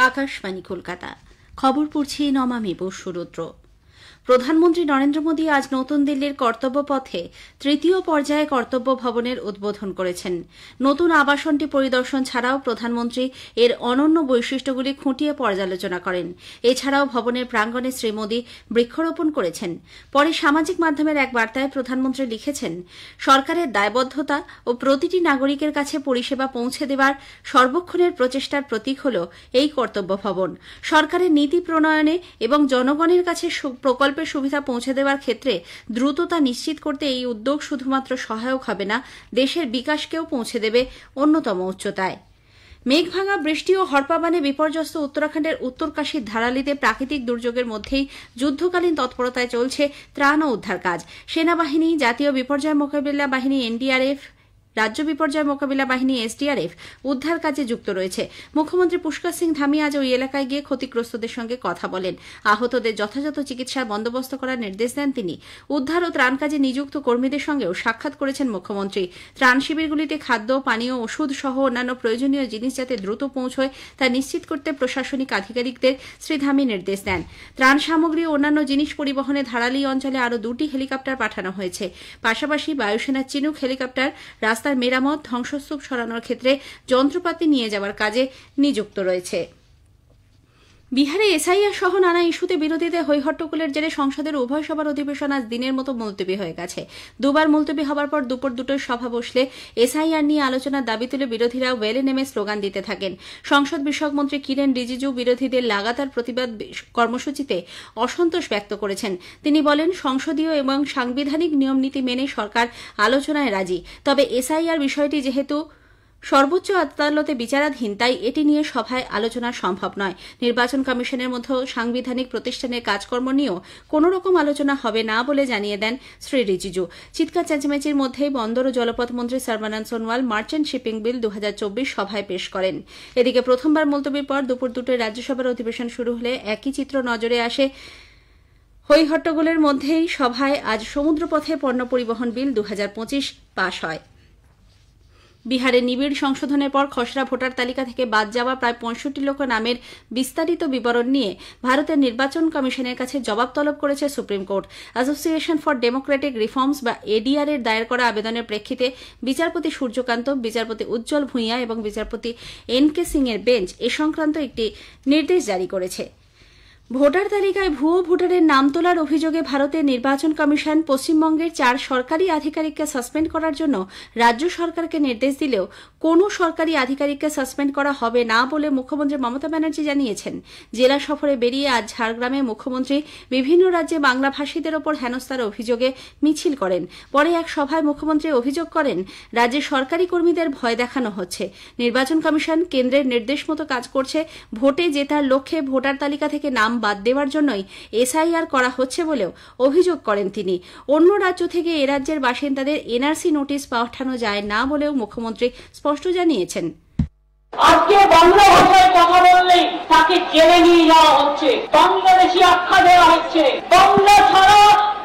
আকাশবাণী কলকাতা খবর পড়ছি নমামি বসুরুদ্র। প্রধানমন্ত্রী নরেন্দ্র মোদী আজ নতুন দিল্লির কর্তব্য পথে তৃতীয় পর্যায়ে কর্তব্য ভবনের উদ্বোধন করেছেন। নতুন আবাসনটি পরিদর্শন ছাড়াও প্রধানমন্ত্রী এর অনন্য বৈশিষ্ট্যগুলি খুঁটিয়ে পর্যালোচনা করেন। এছাড়াও ভবনের প্রাঙ্গণে শ্রী মোদী বৃক্ষরোপণ করেছেন। পরে সামাজিক মাধ্যমের এক বার্তায় প্রধানমন্ত্রী লিখেছেন, সরকারের দায়বদ্ধতা ও প্রতিটি নাগরিকের কাছে পরিষেবা পৌঁছে দেওয়ার সর্বক্ষণের প্রচেষ্টার প্রতীক হল এই কর্তব্য ভবন। সরকারের নীতি প্রণয়নে এবং জনগণের কাছে প্রকল্পের সুবিধা পৌঁছে দেওয়ার ক্ষেত্রে দ্রুততা নিশ্চিত করতে এই উদ্যোগ শুধুমাত্র সহায়ক হবে না, দেশের বিকাশকেও পৌঁছে দেবে অন্যতম উচ্চতায়। মেঘভাঙা বৃষ্টি ও হরপাবানে বিপর্যস্ত উত্তরাখণ্ডের উত্তরকাশীর ধারালিতে প্রাকৃতিক দুর্যোগের মধ্যেই যুদ্ধকালীন তৎপরতায় চলছে ত্রাণ ও উদ্ধার কাজ। সেনাবাহিনী, জাতীয় বিপর্যয় মোকাবিলা বাহিনী এনডিআরএফ, রাজ্য বিপর্যয় মোকাবিলা বাহিনী এসডিআরএফ উদ্ধার কাজে যুক্ত রয়েছে। মুখ্যমন্ত্রী পুষ্কর সিং ধামি আজ ওই এলাকায় গিয়ে ক্ষতিগ্রস্তদের সঙ্গে কথা বলেন। আহতদের যথাযথ চিকিৎসার বন্দোবস্ত করার নির্দেশ দেন তিনি। উদ্ধার ও ত্রাণ কাজে নিযুক্ত কর্মীদের সঙ্গেও সাক্ষাৎ করেছেন মুখ্যমন্ত্রী। ত্রাণ শিবিরগুলিতে খাদ্য, পানীয়, ওষুধ সহ অন্যান্য প্রয়োজনীয় জিনিস যাতে দ্রুত পৌঁছয় তা নিশ্চিত করতে প্রশাসনিক আধিকারিকদের শ্রী ধামি নির্দেশ দেন। ত্রাণ সামগ্রী ও অন্যান্য জিনিস পরিবহনে ধারালি অঞ্চলে আরও 2টি হেলিকপ্টার পাঠানো হয়েছে। পাশাপাশি বায়ুসেনার চিনুক হেলিকপ্টার রাস্তার মেরামত, ধ্বংসস্তূপ সরানোর ক্ষেত্রে যন্ত্রপাতি নিয়ে যাওয়ার কাজে নিযুক্ত রয়েছে। বিহারে এসআইআর সহ নানা ইস্যুতে বিরোধীদের হৈহট্টগোলের জেরে সংসদের উভয় সভার অধিবেশন আজ দিনের মতো মুলতবি হয়ে গেছে। দুবার মুলতবি হবার পর দুপুর 2টোয় সভা বসলে এসআইআর নিয়ে আলোচনার দাবি তুলে বিরোধীরা ওয়েলে নেমে স্লোগান দিতে থাকেন। সংসদ বিষয়ক মন্ত্রী কিরেন রিজিজু বিরোধীদের লাগাতার প্রতিবাদ কর্মসূচিতে অসন্তোষ ব্যক্ত করেছেন। তিনি বলেন, সংসদীয় এবং সাংবিধানিক নিয়মনীতি মেনে সরকার আলোচনায় রাজি, তবে এসআইআর বিষয়টি যেহেতু সর্বোচ্চ আদালতে বিচারাধীন তাই এটি নিয়ে সভায় আলোচনা সম্ভব নয়। নির্বাচন কমিশনের মধ্যে সাংবিধানিক প্রতিষ্ঠানের কাজকর্ম নিয়েও কোনোরকম রকম আলোচনা হবে না বলে জানিয়ে দেন শ্রী রিজিজু। চিৎকার চেঁচামেচির মধ্যেই বন্দর ও জলপথ মন্ত্রী সর্বানন্দ সোনোয়াল মার্চেন্ট শিপিং বিল 2024 সভায় পেশ করেন। এদিকে প্রথমবার মুলতবির পর দুপুর 2টোয় রাজ্যসভার অধিবেশন শুরু হলে একই চিত্র নজরে আসে। হৈহট্টগোলের মধ্যেই সভায় আজ সমুদ্রপথে পণ্য পরিবহন বিল 2025 পাশ হয়। বিহারে নিবিড় সংশোধনের পর খসড়া ভোটার তালিকা থেকে বাদ যাওয়া প্রায় 65 লক্ষ নামের বিস্তারিত বিবরণ নিয়ে ভারতের নির্বাচন কমিশনের কাছে জবাব তলব করেছে supreme court. Association for Democratic reforms বা এডিআর এর দায়ের করা আবেদনের প্রেক্ষিতে বিচারপতি সূর্যকান্ত, বিচারপতি উজ্জ্বল ভূঁইয়া এবং বিচারপতি এন.কে. সিং এর বেঞ্চ এ সংক্রান্ত একটি নির্দেশ জারি করেছে। ভোটার তালিকায় ভুয়ো ভোটারের নাম তোলার অভিযোগে ভারতের নির্বাচন কমিশন পশ্চিমবঙ্গের 4 সরকারি আধিকারিককে সাসপেন্ড করার জন্য রাজ্য সরকারকে নির্দেশ দিলেও কোনো সরকারি আধিকারিককে সাসপেন্ড করা হবে না বলে মুখ্যমন্ত্রী মমতা ব্যানার্জি জানিয়েছেন। জেলা সফরে বেরিয়ে আজ ঝাড়গ্রামে মুখ্যমন্ত্রী বিভিন্ন রাজ্যে বাংলাভাষীদের ওপর হেনস্থার অভিযোগে মিছিল করেন। পরে এক সভায় মুখ্যমন্ত্রী অভিযোগ করেন, রাজ্যের সরকারি কর্মীদের ভয় দেখানো হচ্ছে। নির্বাচন কমিশন কেন্দ্রের নির্দেশ মতো কাজ করছে। ভোটে জেতার লক্ষ্যে ভোটার তালিকা থেকে নাম বাদ দেওয়ার জন্যই এসআইআর করা হচ্ছে বলেও অভিযোগ করেন তিনি। অন্য রাজ্য থেকে এ রাজ্যের বাসিন্দাদের এনআরসি নোটিশ পাঠানো যায় না বলেও মুখ্যমন্ত্রী স্পষ্ট জানিয়েছেন। আজকে বাংলা ভাষায় কথা বললেই তাকে জেলে নিয়ে যাওয়া হচ্ছে, বাংলাদেশি আখ্যা দেওয়া হচ্ছে। বাংলা ছাড়া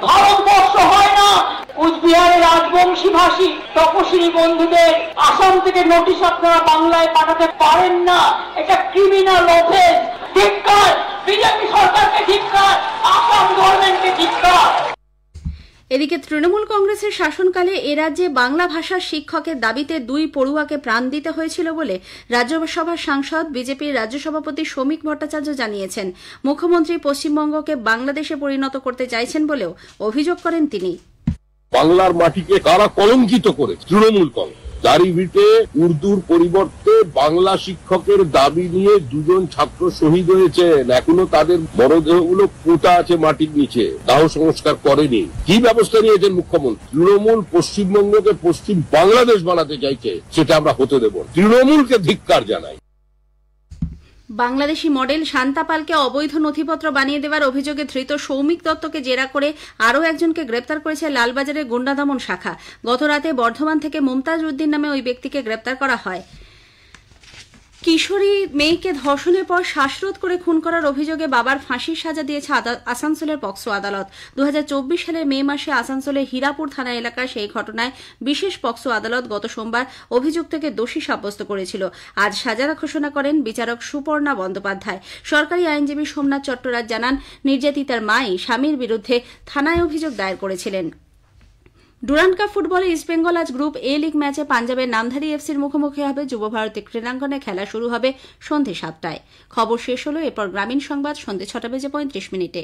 ভারতবর্ষ হয় না। কুচবিহারের রাজবংশী ভাষী তপশিলি বন্ধুদের আসাম থেকে নোটিশ আপনারা বাংলায় পাঠাতে পারেন না, এটা ক্রিমিনাল অফেন্স। ধিক্কার বিজেপি সরকারকে, ধিক্কার আসাম গভর্নমেন্টকে, ধিক্কার। এদিকে তৃণমূল কংগ্রেসের শাসনকালে এ রাজ্যে বাংলা ভাষার শিক্ষকের দাবিতে 2 পড়ুয়াকে প্রাণ দিতে হয়েছিল বলে রাজ্যসভার সাংসদ বিজেপির রাজ্য সভাপতি শ্রমিক ভট্টাচার্য জানিয়েছেন। মুখ্যমন্ত্রী পশ্চিমবঙ্গকে বাংলাদেশে পরিণত করতে চাইছেন বলেও অভিযোগ করেন তিনি। বাংলার মাটিকে কারা কলঙ্কিত করে? তৃণমূল কংগ্রেস। দাড়িভিটে উর্দুর পরিবর্তে বাংলা শিক্ষকের দাবি নিয়ে 2 জন ছাত্র শহীদ হয়েছেন। এখনো তাদের মরদেহগুলো পোঁতা আছে মাটির নিচে, দাহ সংস্কার করেনি। কি ব্যবস্থা নিয়েছেন মুখ্যমন্ত্রী? তৃণমূল পশ্চিমবঙ্গকে পশ্চিম বাংলাদেশ বানাতে চাইছে, সেটা আমরা হতে দেব। তৃণমূলকে ধিক্কার জানাই। বাংলাদেশি মডেল শান্তা পালকে অবৈধ নথিপত্র বানিয়ে দেওয়ার অভিযোগে ধৃত সৌমিক দত্তকে জেরা করে আরও একজনকে গ্রেপ্তার করেছে লালবাজারের গুন্ডা দমন শাখা। গতরাতে বর্ধমান থেকে মুমতাজ উদ্দিন নামে ওই ব্যক্তিকে গ্রেপ্তার করা হয়। কিশোরী মেয়েকে ধর্ষণের পর শ্বাসরোধ করে খুন করার অভিযোগে বাবার ফাঁসির সাজা দিয়েছে আসানসোলের পক্সো আদালত। 2024 সালের মে মাসে আসানসোলের হীরাপুর থানা এলাকার সেই ঘটনায় বিশেষ পক্সো আদালত গত সোমবার অভিযুক্তকে দোষী সাব্যস্ত করেছিল। আজ সাজা ঘোষণা করেন বিচারক সুপর্ণা বন্দ্যোপাধ্যায়। সরকারি আইনজীবী সোমনাথ চট্টরাজ জানান, নির্যাতিতার মাই স্বামীর বিরুদ্ধে থানায় অভিযোগ দায়ের করেছিলেন। ডুরান্ড কাপ ফুটবলে ইস্টবেঙ্গল আজ গ্রুপ এ লিগ ম্যাচে পাঞ্জাবের নামধারী এফসির মুখোমুখি হবে। যুব ভারতী ক্রীড়াঙ্গনে খেলা শুরু হবে সন্ধ্যে 7টায়। খবর শেষ হলো, এরপর গ্রামীণ সংবাদ সন্ধ্যে 6:35 মিনিটে।